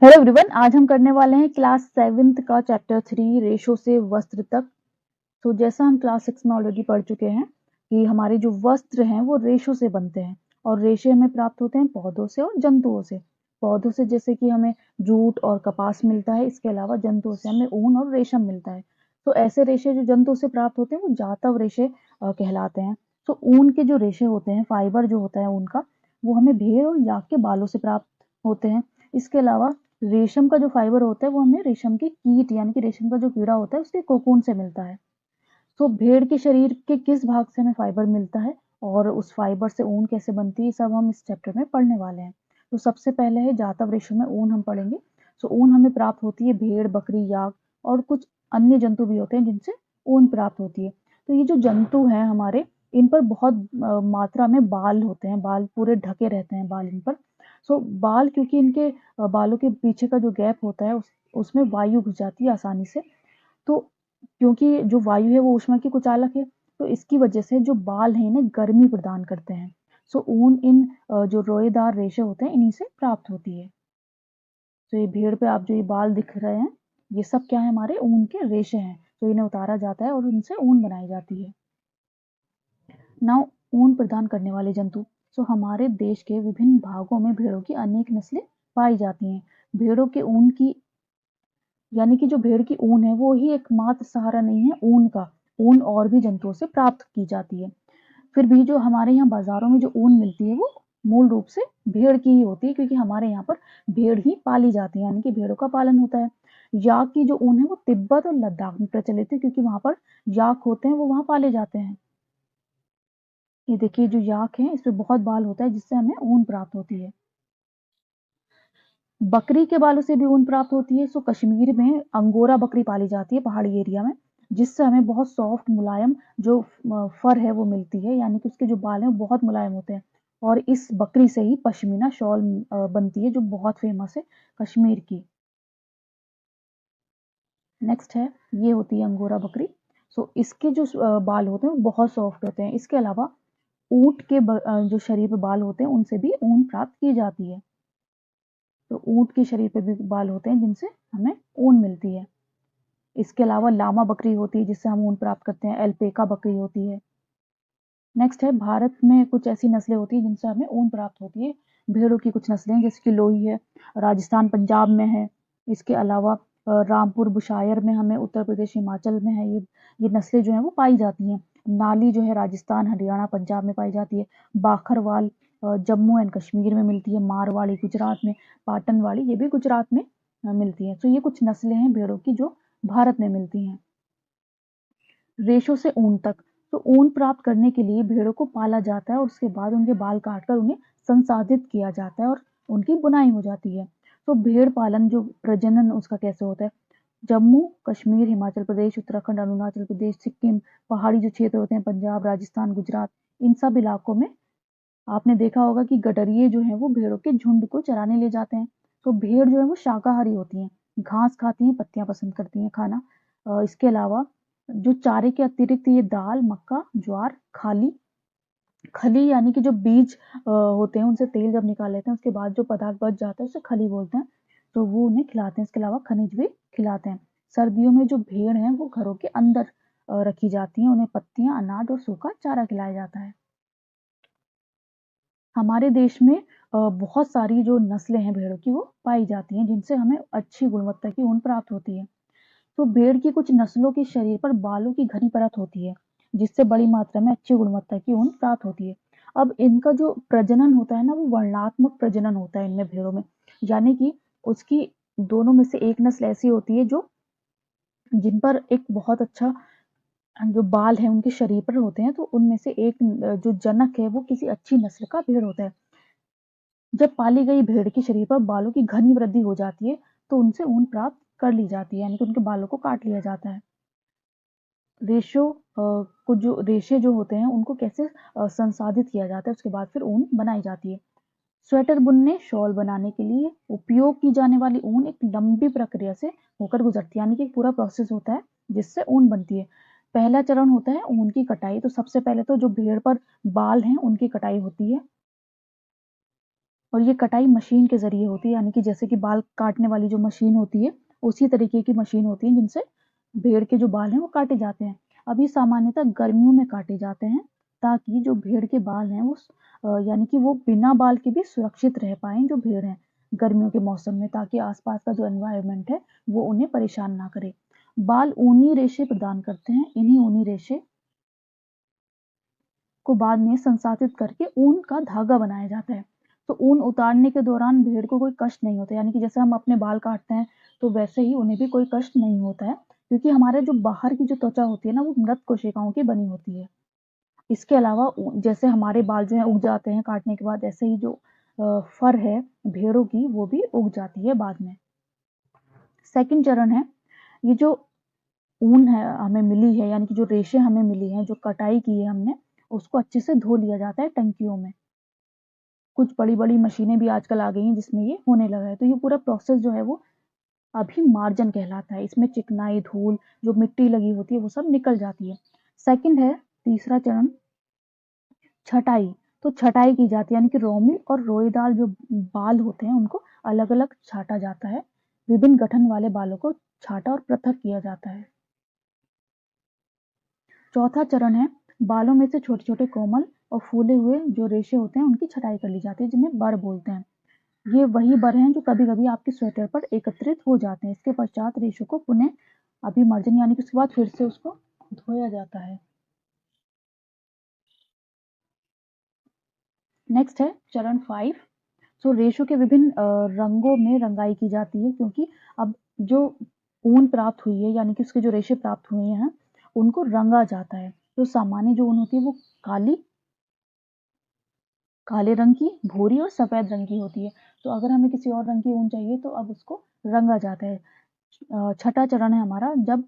Hello everyone, आज हम करने वाले हैं क्लास 7th का चैप्टर 3 रेशो से वस्त्र तक। तो जैसा हम क्लास 6 में ऑलरेडी पढ़ चुके हैं कि हमारे जो वस्त्र हैं वो रेशो से बनते हैं और रेशे हमें प्राप्त होते हैं पौधों से और जंतुओं से। पौधों से जैसे कि हमें जूट और कपास मिलता है, इसके अलावा जंतुओं से हमें ऊन और रेशम मिलता है। तो ऐसे रेशे जो जंतु से प्राप्त होते हैं वो जातव रेशे कहलाते हैं। तो ऊन के जो रेशे होते हैं, फाइबर जो होता है ऊन का, वो हमें भेड़ और याक के बालों से प्राप्त होते हैं। इसके अलावा रेशम का जो फाइबर होता है वो हमें रेशम के कीट यानी कि रेशम का जो कीड़ा होता है उसके कोकून से मिलता है। तो भेड़ के शरीर के किस भाग से हमें फाइबर मिलता है और उस फाइबर से ऊन कैसे बनती है, सब हम इस चैप्टर में पढ़ने वाले हैं। तो सबसे पहले है जातव रेशो में ऊन हम पढ़ेंगे। तो ऊन हमें प्राप्त होती है भेड़, बकरी, याक और कुछ अन्य जंतु भी होते हैं जिनसे ऊन प्राप्त होती है। तो ये जो जंतु हैं हमारे, इन पर बहुत मात्रा में बाल होते हैं, बाल पूरे ढके रहते हैं बाल इन पर। सो बाल, क्योंकि इनके बालों के पीछे का जो गैप होता है उसमें वायु घुस जाती है आसानी से। तो क्योंकि जो वायु है वो ऊष्मा की कुचालक है, तो इसकी वजह से जो बाल हैं इन्हें गर्मी प्रदान करते हैं। सो ऊन इन जो रोएदार रेशे होते हैं इन्हीं से प्राप्त होती है। तो ये भेड़ पे आप जो ये बाल दिख रहे हैं, ये सब क्या है, हमारे ऊन के रेशे हैं। तो इन्हें उतारा जाता है और उनसे ऊन बनाई जाती है। नाउ, ऊन प्रदान करने वाले जंतु। सो हमारे देश के विभिन्न भागों में भेड़ों की अनेक नस्लें पाई जाती हैं। भेड़ों के ऊन की, यानी कि जो भेड़ की ऊन है वो ही एकमात्र सहारा नहीं है ऊन का। ऊन और भी जंतुओं से प्राप्त की जाती है। फिर भी जो हमारे यहाँ बाजारों में जो ऊन मिलती है वो मूल रूप से भेड़ की ही होती है, क्योंकि हमारे यहाँ पर भेड़ ही पाली जाती है, यानी कि भेड़ों का पालन होता है। याक की जो ऊन है वो तिब्बत और लद्दाख में प्रचलित है, क्योंकि वहां पर याक होते हैं, वो वहां पाले जाते हैं। ये देखिए, जो याक है इसमें बहुत बाल होता है जिससे हमें ऊन प्राप्त होती है। बकरी के बालों से भी ऊन प्राप्त होती है। सो कश्मीर में अंगोरा बकरी पाली जाती है पहाड़ी एरिया में, जिससे हमें बहुत सॉफ्ट मुलायम जो फर है वो मिलती है, यानी कि उसके जो बाल हैं वो बहुत मुलायम होते हैं। और इस बकरी से ही पश्मीना शॉल बनती है जो बहुत फेमस है कश्मीर की। नेक्स्ट है, ये होती है अंगोरा बकरी। सो इसके जो बाल होते हैं वो बहुत सॉफ्ट होते हैं। इसके अलावा ऊंट के जो शरीर पे बाल होते हैं उनसे भी ऊन प्राप्त की जाती है। तो ऊंट के शरीर पे भी बाल होते हैं जिनसे हमें ऊन मिलती है। इसके अलावा लामा बकरी होती है जिससे हम ऊन प्राप्त करते हैं। एल्पेका बकरी होती है। नेक्स्ट है, भारत में कुछ ऐसी नस्लें होती हैं जिनसे हमें ऊन प्राप्त होती है। भेड़ों की कुछ नस्लें जैसे कि लोही है, राजस्थान पंजाब में है। इसके अलावा रामपुर बुशायर में हमें, उत्तर प्रदेश हिमाचल में है। ये नस्लें जो हैं वो पाई जाती हैं। नाली जो है राजस्थान, हरियाणा, पंजाब में पाई जाती है। बाखरवाल जम्मू एंड कश्मीर में मिलती है। मारवाड़ी गुजरात में, पाटनवाड़ी ये भी गुजरात में मिलती है। तो ये कुछ नस्लें हैं भेड़ों की जो भारत में मिलती हैं। रेशों से ऊन तक। तो ऊन प्राप्त करने के लिए भेड़ों को पाला जाता है और उसके बाद उनके बाल काटकर उन्हें संसाधित किया जाता है और उनकी बुनाई हो जाती है। तो भेड़ पालन जो प्रजनन उसका कैसे होता है, जम्मू कश्मीर, हिमाचल प्रदेश, उत्तराखंड, अरुणाचल प्रदेश, सिक्किम, पहाड़ी जो क्षेत्र होते हैं, पंजाब, राजस्थान, गुजरात, इन सब इलाकों में आपने देखा होगा कि गडरिये जो हैं वो भेड़ों के झुंड को चराने ले जाते हैं। तो भेड़ जो है वो शाकाहारी होती हैं, घास खाती हैं, पत्तियां पसंद करती हैं खाना। इसके अलावा जो चारे के अतिरिक्त ये दाल, मक्का, ज्वार, खाली खली यानी कि जो बीज होते हैं उनसे तेल जब निकाल लेते हैं उसके बाद जो पदार्थ बच जाता है उसे खली बोलते हैं। तो वो उन्हें खिलाते हैं। इसके अलावा खनिज भी खिलाते हैं। सर्दियों में जो भेड़ हैं वो घरों के अंदर रखी जाती हैं, उन्हें पत्तियां, अनाज और सूखा चारा खिलाया जाता है। हमारे देश में बहुत सारी जो नस्लें हैं भेड़ों की वो पाई जाती हैं जिनसे हमें अच्छी गुणवत्ता की ऊन प्राप्त होती है। तो भेड़ की कुछ नस्लों के शरीर पर बालों की घनी परत होती है जिससे बड़ी मात्रा में अच्छी गुणवत्ता की ऊन प्राप्त होती है। अब इनका जो प्रजनन होता है ना वो वर्णात्मक प्रजनन होता है इनमें, भेड़ों में। यानी कि उसकी दोनों में से एक नस्ल ऐसी होती है जो जिन पर एक बहुत अच्छा जो बाल है उनके शरीर पर होते हैं। तो उनमें से एक जो जनक है वो किसी अच्छी नस्ल का भेड़ होता है। जब पाली गई भेड़ के शरीर पर बालों की घनी वृद्धि हो जाती है तो उनसे ऊन प्राप्त कर ली जाती है, यानी कि उनके बालों को काट लिया जाता है। रेशों को जो रेशे जो होते हैं उनको कैसे संसाधित किया जाता है, उसके बाद फिर ऊन बनाई जाती है। स्वेटर बुनने, शॉल बनाने के लिए उपयोग की जाने वाली ऊन एक लंबी प्रक्रिया से होकर गुजरती है, यानी कि एक पूरा प्रोसेस होता है जिससे ऊन बनती है। पहला चरण होता है ऊन की कटाई। तो सबसे पहले तो जो भेड़ पर बाल हैं उनकी कटाई होती है। और ये कटाई मशीन के ज़रिए होती है, यानी कि जैसे कि बाल काटने वाली जो मशीन होती है, उसी तरीके की मशीन होती है जिनसे भेड़ के जो बाल हैं वो काटे जाते हैं। अब ये सामान्यतः गर्मियों में काटे जाते हैं ताकि जो भेड़ के बाल हैं वो यानी कि वो बिना बाल के भी सुरक्षित रह पाएँ जो भेड़ हैं गर्मियों के मौसम में, ताकि आस-पास का जो एनवायरनमेंट है वो उन्हें परेशान ना करे। बाल ऊनी रेशे प्रदान करते हैं। इन्हीं ऊनी रेशे को बाद में संसाधित करके ऊन का धागा बनाया जाता है। तो ऊन उतारने के दौरान भेड़ को कोई कष्ट नहीं होता, यानी कि जैसे हम अपने बाल काटते हैं तो वैसे ही उन्हें भी कोई कष्ट नहीं होता है, क्योंकि हमारे जो बाहर की जो त्वचा होती है ना वो मृत कोशिकाओं की बनी होती है। इसके अलावा जैसे हमारे बाल जो है उग जाते हैं काटने के बाद, ऐसे ही जो फर है भेड़ों की वो भी उग जाती है बाद में। सेकंड चरण है, ये जो ऊन है हमें मिली है, यानी कि जो रेशे हमें मिली हैं, जो कटाई की है हमने, उसको अच्छे से धो लिया जाता है टंकियों में। कुछ बड़ी-बड़ी मशीनें भी आजकल आ गई हैं जिसमें ये होने लगा है। तो ये पूरा प्रोसेस जो है वो अभिमार्जन कहलाता है। इसमें चिकनाई, धूल, जो मिट्टी लगी होती है वो सब निकल जाती है। सेकंड है तीसरा चरण, छटाई। तो छटाई की जाती है, यानी कि रोमी और रोएदार जो बाल होते हैं उनको अलग-अलग छाटा जाता है। विभिन्न गठन वाले बालों को छाटा और पृथक किया जाता है। चौथा चरण है, बालों में से छोटे-छोटे कोमल और फूले हुए जो रेशे होते हैं उनकी छटाई कर ली जाती है, जिन्हें बर बोलते हैं। ये वही बर हैं जो कभी-कभी आपके स्वेटर पर एकत्रित हो जाते हैं। इसके पश्चात रेशों को पुनः अभिमर्जन, यानी कि उसके बाद फिर से उसको धोया जाता है। नेक्स्ट है चरण 5। सो रेशों के विभिन्न रंगों में रंगाई की जाती है, क्योंकि अब जो ऊन प्राप्त हुई है, यानी कि उसके जो रेशे प्राप्त हुए हैं उनको रंगा जाता है। तो सामान्य जो ऊन होती है वो काले रंग की, भूरी और सफ़ेद रंग की होती है। तो अगर हमें किसी और रंग की ऊन चाहिए तो अब उसको रंगा जाता है। छठा चरण है हमारा, जब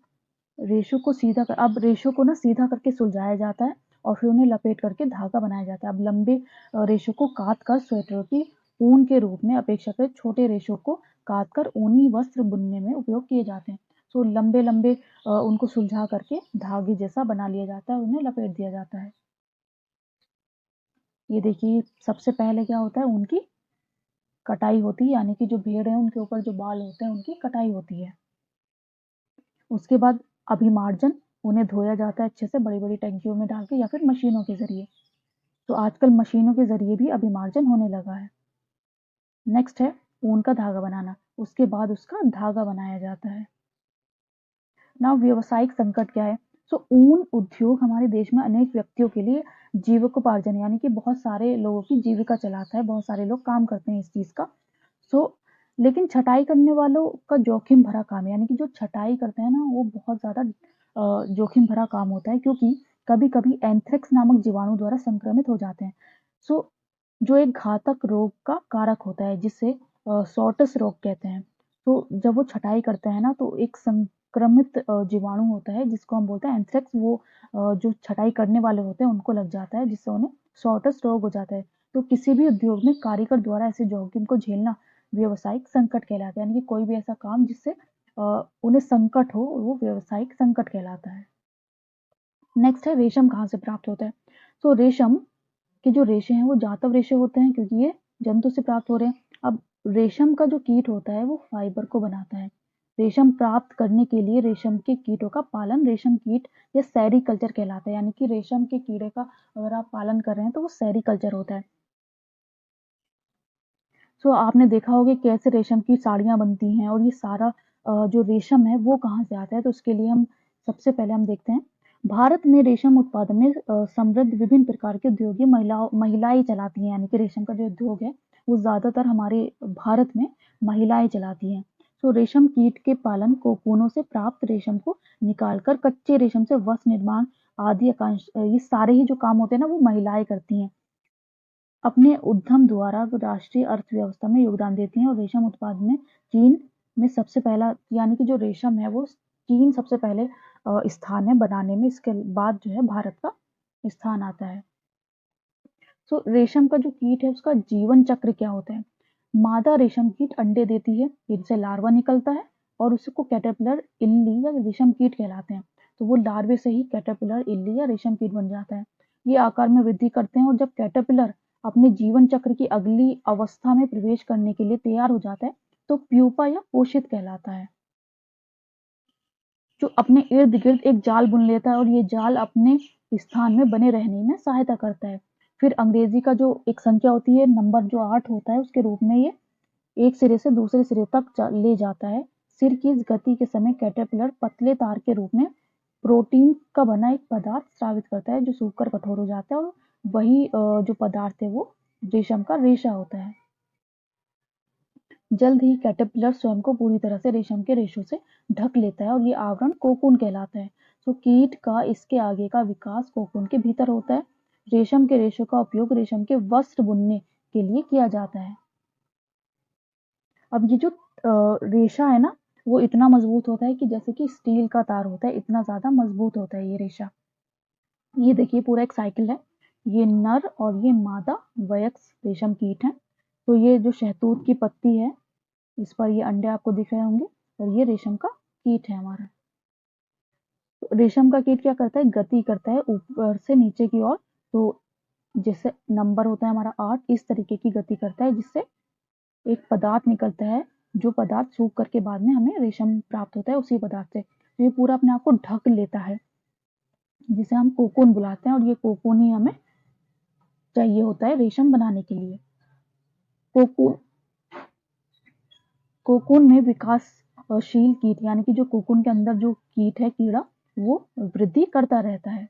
रेशों को अब रेशों को ना सीधा करके सुलझाया जाता है और फिर उन्हें लपेट करके धागा बनाया जाता है। अब लंबे रेशों को काट कर स्वेटर की ऊन के रूप में अपेक्षाकृत छोटे रेशों को काट कर ऊनी वस्त्र बुनने में उपयोग किए जाते हैं। तो लंबे लंबे उनको सुलझा करके धागे जैसा बना लिया जाता है, उन्हें लपेट दिया जाता है। ये देखिए सबसे पहले क्या होता है, उनकी कटाई होती है, यानी कि जो भेड़ है उनके ऊपर जो बाल होते हैं उनकी कटाई होती है। उसके बाद अभिमार्जन, उन्हें धोया जाता है अच्छे से बड़ी-बड़ी टंकियों में डाल के या फिर मशीनों के ज़रिए। तो आजकल मशीनों के ज़रिए भी अभिमार्जन होने लगा है। नेक्स्ट है ऊन का धागा बनाना, उसके बाद उसका धागा बनाया जाता है। नाउ व्यावसायिक संकट क्या है? सो ऊन उद्योग हमारे देश में अनेक व्यक्तियों के लिए जीविकोपार्जन, यानी कि बहुत सारे लोगों की जीविका चलाता है, बहुत सारे लोग काम करते हैं इस चीज़ का। सो लेकिन छटाई करने वालों का जोखिम भरा काम है, यानी कि जो छटाई करते हैं ना वो बहुत ज़्यादा जोखिम भरा काम होता है, क्योंकि कभी-कभी एंथ्रेक्स नामक जीवाणु द्वारा संक्रमित हो जाते हैं। सो जो एक घातक रोग का कारक होता है जिसे सॉर्टस रोग कहते हैं। तो जब वो छटाई करते हैं ना तो एक संक्रमित जीवाणु होता है जिसको हम बोलते हैं एंथ्रेक्स, वो जो छटाई करने वाले होते हैं उनको लग जाता है, जिससे उन्हें सॉर्टस रोग हो जाता है। तो किसी भी उद्योग में कारीगर द्वारा ऐसे जोखिम को झेलना व्यावसायिक संकट कहलाता है, यानी कि कोई भी ऐसा काम जिससे उन्हें संकट हो वो व्यावसायिक संकट कहलाता है। नेक्स्ट है रेशम कहाँ से प्राप्त होता है? तो रेशम के जो रेशे हैं वो जातव रेशे होते हैं, क्योंकि ये जंतु से प्राप्त हो रहे हैं। अब रेशम का जो कीट होता है वो फाइबर को बनाता है। रेशम प्राप्त करने के लिए रेशम के कीटों का पालन रेशम कीट या सेरीकल्चर कहलाता है, यानी कि रेशम के कीड़े का अगर आप पालन कर रहे हैं तो वो सेरीकल्चर होता है। सो आपने देखा होगा कैसे रेशम की साड़ियाँ बनती हैं, और ये सारा जो रेशम है वो कहाँ से आता है, तो उसके लिए हम सबसे पहले हम देखते हैं भारत में रेशम उत्पादन में समृद्ध विभिन्न प्रकार के उद्योगी महिलाएं चलाती हैं, यानी कि रेशम का जो उद्योग है वो ज़्यादातर हमारे भारत में महिलाएं चलाती हैं। तो रेशम कीट के पालन कोकूनों से प्राप्त रेशम को निकालकर कच्चे रेशम से वस्त्र निर्माण आदि आकांक्ष ये सारे ही जो काम होते हैं ना वो महिलाएं करती हैं। अपने उद्यम द्वारा राष्ट्रीय अर्थव्यवस्था में योगदान देती हैं, और रेशम उत्पादन में चीन में सबसे पहला, यानी कि जो रेशम है वो चीन सबसे पहले स्थान है बनाने में, इसके बाद जो है भारत का स्थान आता है। सो रेशम का जो कीट है उसका जीवन चक्र क्या होता है? मादा रेशम कीट अंडे देती है, फिर से लार्वा निकलता है और उसको कैटरपिलर, इल्ली या रेशम कीट कहलाते हैं। तो वो लार्वे से ही कैटरपिलर, इल्ली या रेशम कीट बन जाता है। ये आकार में वृद्धि करते हैं, और जब कैटरपिलर अपने जीवन चक्र की अगली अवस्था में प्रवेश करने के लिए तैयार हो जाता है तो प्यूपा या पोषित कहलाता है, जो अपने इर्द गिर्द एक जाल बुन लेता है और ये जाल अपने स्थान में बने रहने में सहायता करता है। फिर अंग्रेजी का जो एक संख्या होती है, नंबर जो 8 होता है, उसके रूप में ये एक सिरे से दूसरे सिरे तक ले जाता है। सिर की इस गति के समय कैटरपिलर पतले तार के रूप में प्रोटीन का बना एक पदार्थ स्रावित करता है जो सूखकर कठोर हो जाता है, और वही जो पदार्थ है वो रेशम का रेशा होता है। जल्द ही कैटरपिलर स्वयं को पूरी तरह से रेशम के रेशों से ढक लेता है और ये आवरण कोकून कहलाता है। तो कीट का इसके आगे का विकास कोकून के भीतर होता है। रेशम के रेशों का उपयोग रेशम के वस्त्र बुनने के लिए किया जाता है। अब ये जो रेशा है ना, वो इतना मजबूत होता है कि जैसे कि स्टील का तार होता है, इतना ज्यादा मजबूत होता है ये रेशा। ये देखिए पूरा एक साइकिल है। ये नर और ये मादा वयस्क रेशम कीट है। तो ये जो शहतूत की पत्ती है, इस पर ये अंडे आपको दिख रहे होंगे, और ये रेशम का कीट है हमारा। तो रेशम का कीट क्या करता है, गति करता है ऊपर से नीचे की ओर। तो जैसे नंबर होता है हमारा 8, इस तरीके की गति करता है जिससे एक पदार्थ निकलता है, जो पदार्थ सूख करके बाद में हमें रेशम प्राप्त होता है उसी पदार्थ से। तो ये पूरा अपने आप को ढक लेता है, जिसे हम कोकून बुलाते हैं, और ये कोकून ही हमें चाहिए होता है रेशम बनाने के लिए। कोकून कोकून में विकासशील कीट, यानी कि जो कोकून के अंदर जो कीट है, कीड़ा, वो वृद्धि करता रहता है।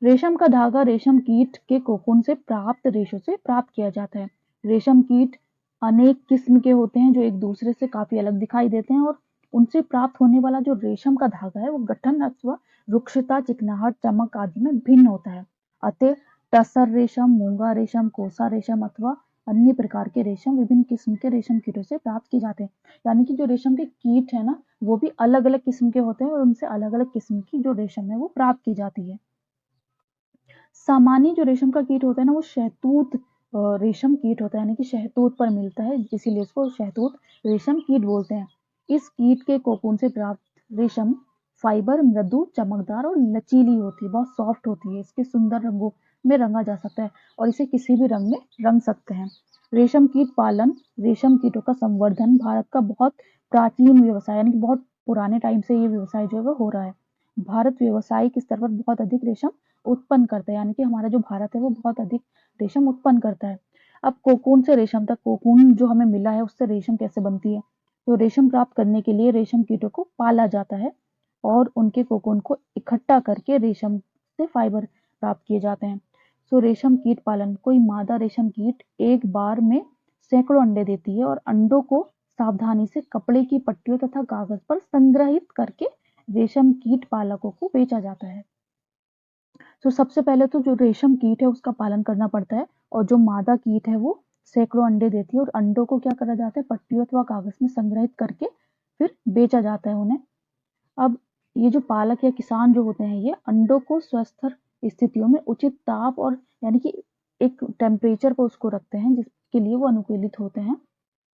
रेशम का धागा रेशम कीट के कोकून से प्राप्त रेशों से प्राप्त किया जाता है। रेशम कीट अनेक किस्म के होते हैं जो एक दूसरे से काफी अलग दिखाई देते हैं, और उनसे प्राप्त होने वाला जो रेशम का धागा है वो गठन अथवा रुक्षता, चिकनाहट, चमक आदि में भिन्न होता है। अतः टसर रेशम, मूंगा रेशम, कोसा रेशम अथवा अन्य प्रकार के रेशम विभिन्न किस्म के रेशम कीटों से प्राप्त किए जाते हैं। यानी कि जो रेशम के कीट है ना, वो भी अलग अलग किस्म के होते हैं और उनसे अलग अलग किस्म की जो रेशम है वो प्राप्त की जाती है। सामान्य जो रेशम का कीट होता है ना, वो शहतूत रेशम कीट होता है, यानी कि शहतूत पर मिलता है, इसीलिए इसको शहतूत रेशम कीट बोलते हैं। इस कीट के कोकून से प्राप्त रेशम फाइबर मृदु, चमकदार और लचीली होती है, बहुत सॉफ्ट होती है। इसके सुंदर रंगों में रंगा जा सकता है और इसे किसी भी रंग में रंग सकते हैं। रेशम कीट पालन, रेशम कीटों का संवर्धन भारत का बहुत प्राचीन व्यवसाय, यानी कि बहुत पुराने टाइम से ये व्यवसाय जो है वो हो रहा है। भारत व्यवसायिक स्तर पर बहुत अधिक रेशम उत्पन्न करता है, यानी कि हमारा जो भारत है वो बहुत अधिक रेशम उत्पन्न करता है। अब कोकून से रेशम तक, कोकून जो हमें मिला है उससे रेशम कैसे बनती है। तो रेशम प्राप्त करने के लिए रेशम कीटों को पाला जाता है और उनके कोकून को इकट्ठा करके रेशम से फाइबर प्राप्त किए जाते हैं। सो रेशम कीट पालन, कोई मादा रेशम कीट एक बार में सैकड़ों अंडे देती है और अंडों को सावधानी से कपड़े की पट्टियों तथा कागज पर संग्रहित करके रेशम कीट पालकों को बेचा जाता है। तो सबसे पहले तो जो रेशम कीट है उसका पालन करना पड़ता है, और जो मादा कीट है वो सैकड़ों अंडे देती है और अंडों को क्या करा जाता है, पट्टियों अथवा कागज में संग्रहित करके फिर बेचा जाता है उन्हें। अब ये जो पालक या किसान जो होते हैं, ये अंडों को स्वस्थ स्थितियों में उचित ताप और यानी कि एक टेम्परेचर पर उसको रखते हैं जिसके लिए वो अनुकूलित होते हैं।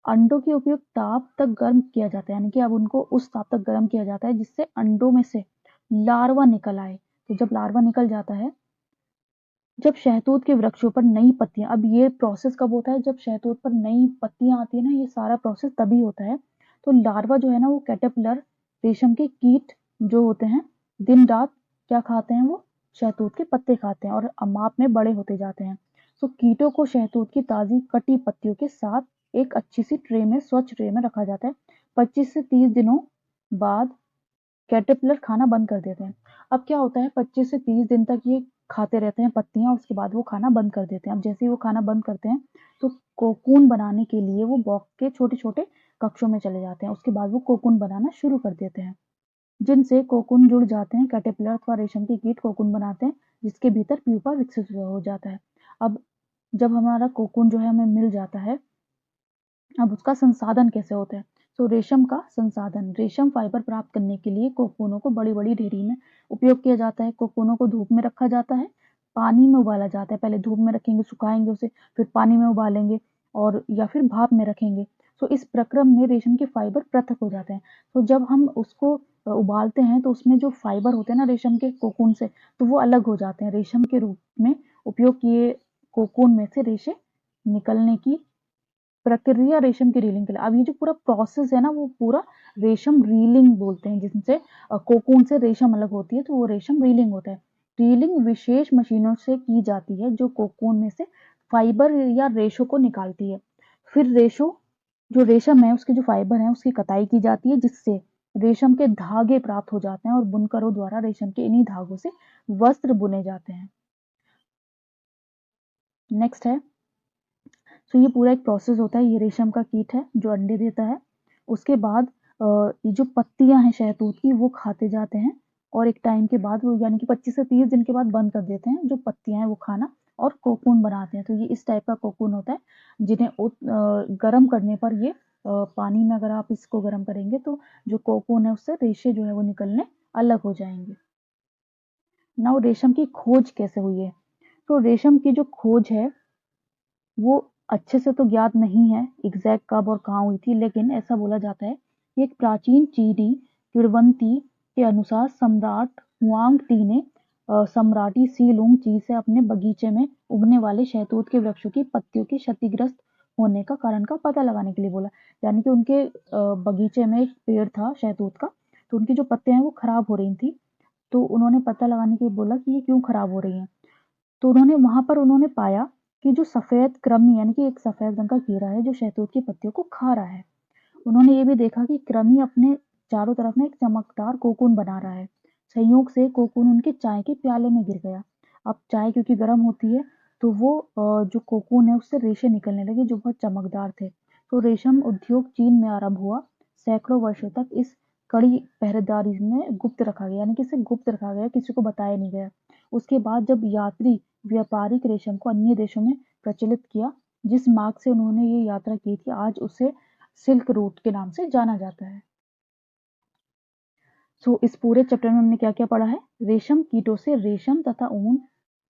अंडों के उपयुक्त ताप तक गर्म किया जाता है, यानी कि अब उनको उस ताप तक गर्म किया जाता है जिससे अंडों में से लार्वा निकल आए। तो जब लार्वा निकल जाता है, जब शहतूत के वृक्षों पर नई पत्तियां, अब ये प्रोसेस कब होता है, जब शहतूत पर नई पत्तियां आती है ना, ये सारा प्रोसेस तभी होता है। तो लार्वा जो है ना, वो कैटरपिलर रेशम के कीट जो होते हैं, दिन रात क्या खाते हैं, वो शहतूत के पत्ते खाते हैं और माप में बड़े होते जाते हैं। तो कीटों को शहतूत की ताजी कटी पत्तियों के साथ एक अच्छी सी ट्रे में, स्वच्छ ट्रे में रखा जाता है। 25 से 30 दिनों बाद कैटरपिलर खाना बंद कर देते हैं। अब क्या होता है, 25 से 30 दिन तक ये खाते रहते हैं पत्तियां, उसके बाद वो खाना बंद कर देते हैं। अब जैसे ही वो खाना बंद करते हैं तो कोकून बनाने के लिए वो बॉक्स के छोटे छोटे कक्षों में चले जाते हैं। उसके बाद वो कोकून बनाना शुरू कर देते हैं, जिनसे कोकून जुड़ जाते हैं। कैटरपिलर अथवा रेशम के कीट कोकून बनाते हैं जिसके भीतर प्यूपा विकसित हो जाता है। अब जब हमारा कोकून जो है हमें मिल जाता है, अब उसका संसाधन कैसे होता है। तो रेशम का संसाधन, रेशम फाइबर प्राप्त करने के लिए कोकूनों को बड़ी बड़ी ढेरी में उपयोग किया जाता है। कोकूनों को धूप में रखा जाता है, पानी में उबाला जाता है। पहले धूप में रखेंगे, सुखाएंगे उसे, फिर पानी में उबालेंगे और या फिर भाप में रखेंगे। सो इस प्रक्रम में रेशम के फाइबर पृथक हो जाते हैं। तो जब हम उसको उबालते हैं तो उसमें जो फाइबर होते हैं ना रेशम के कोकून से, तो वो अलग हो जाते हैं। रेशम के रूप में उपयोग किए कोकून में से रेशे निकलने की प्रक्रिया रेशम की रीलिंग के लिए। अब ये जो पूरा प्रोसेस है ना, वो पूरा रेशम रीलिंग बोलते हैं, जिनसे कोकून से रेशम अलग होती है, तो वो रेशम रीलिंग होता है। रीलिंग विशेष मशीनों से की जाती है जो कोकून में से फाइबर या रेशों को निकालती है। फिर जो रेशम है उसके जो फाइबर है उसकी कताई की जाती है, जिससे रेशम के धागे प्राप्त हो जाते हैं और बुनकरों द्वारा रेशम के इन्हीं धागों से वस्त्र बुने जाते हैं। नेक्स्ट है, तो ये पूरा एक प्रोसेस होता है। ये रेशम का कीट है जो अंडे देता है। उसके बाद ये जो पत्तियां हैं शहतूत की, वो खाते जाते हैं और एक टाइम के बाद वो, यानी कि 25 से 30 दिन के बाद बंद कर देते हैं जो पत्तियां हैं वो खाना, और कोकून बनाते हैं। तो ये इस टाइप का कोकून होता है, जिन्हें गर्म करने पर ये पानी में अगर आप इसको गर्म करेंगे तो जो कोकून है उससे रेशे जो है वो निकलने अलग हो जाएंगे। नाउ रेशम की खोज कैसे हुई है? तो रेशम की जो खोज है वो अच्छे से तो ज्ञात नहीं है एग्जैक्ट कब और कहाँ हुई थी, लेकिन ऐसा बोला जाता है कि एक प्राचीन चीनी किरवंती के अनुसार सम्राट हुआंग टी ने सम्राटी सी लुंग ची से अपने बगीचे में उगने वाले शहतूत के वृक्षों की पत्तियों के क्षतिग्रस्त होने का कारण का पता लगाने के लिए बोला। यानी कि उनके बगीचे में एक पेड़ था शहतूत का, तो उनकी जो पत्तियां हैं वो खराब हो रही थी, तो उन्होंने पता लगाने के लिए बोला कि ये क्यों खराब हो रही हैं। तो उन्होंने पाया कि जो सफेद कृमि, यानी कि एक सफेद रंग का कीड़ा है जो शहतूत की पत्तियों को खा रहा है। उन्होंने ये भी देखा कि कृमि अपने चारों तरफ में एक चमकदार कोकून बना रहा है। संयोग से कोकून उनके चाय के प्याले में गिर गया। अब चाय क्योंकि गर्म होती है, तो वो जो कोकून है उससे रेशे निकलने लगे जो बहुत चमकदार थे। तो रेशम उद्योग चीन में आरंभ हुआ। सैकड़ों वर्षों तक इस कड़ी पहरेदारी में गुप्त रखा गया, यानी कि इसे गुप्त रखा गया, किसी को बताया नहीं गया। उसके बाद जब यात्री व्यापारिक रेशम को अन्य देशों में प्रचलित किया, जिस मार्ग से उन्होंने ये यात्रा की थी, आज उसे सिल्क रूट के नाम से जाना जाता है। सो इस पूरे चैप्टर में हमने क्या क्या पढ़ा है? रेशम कीटों से रेशम तथा ऊन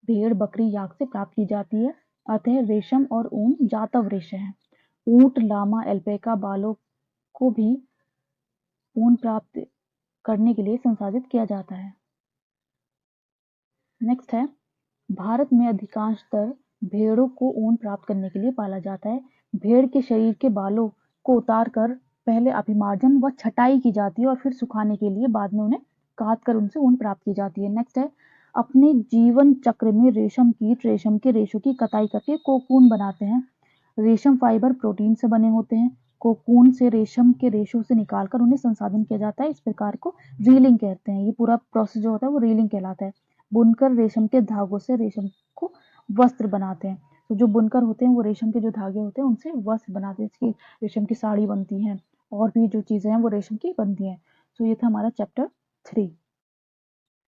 भेड़ बकरी याक से प्राप्त की जाती है, अतः रेशम और ऊन जातव रेशे हैं। ऊंट लामा एल्पैका बालों को भी ऊन प्राप्त करने के लिए संसाधित किया जाता है। नेक्स्ट है, भारत में अधिकांशतः भेड़ों को ऊन प्राप्त करने के लिए पाला जाता है। भेड़ के शरीर के बालों को उतार कर पहले अभिमार्जन व छटाई की जाती है और फिर सुखाने के लिए बाद में उन्हें काट कर उनसे ऊन प्राप्त की जाती है। नेक्स्ट है, अपने जीवन चक्र में रेशम कीट रेशम के रेशों की कताई करके कोकून बनाते हैं। रेशम फाइबर प्रोटीन से बने होते हैं। कोकून से रेशम के रेशों से निकालकर उन्हें संसाधन किया जाता है। इस प्रकार को रीलिंग कहते हैं। ये पूरा प्रोसेस जो होता है वो रीलिंग कहलाता है। बुनकर रेशम के धागों से रेशम को वस्त्र बनाते हैं। तो जो बुनकर होते हैं वो रेशम के जो धागे होते हैं उनसे वस्त्र बनाते हैं। इसकी रेशम की साड़ी बनती हैं और भी जो चीजें हैं वो रेशम की बनती हैं। तो ये था हमारा चैप्टर 3।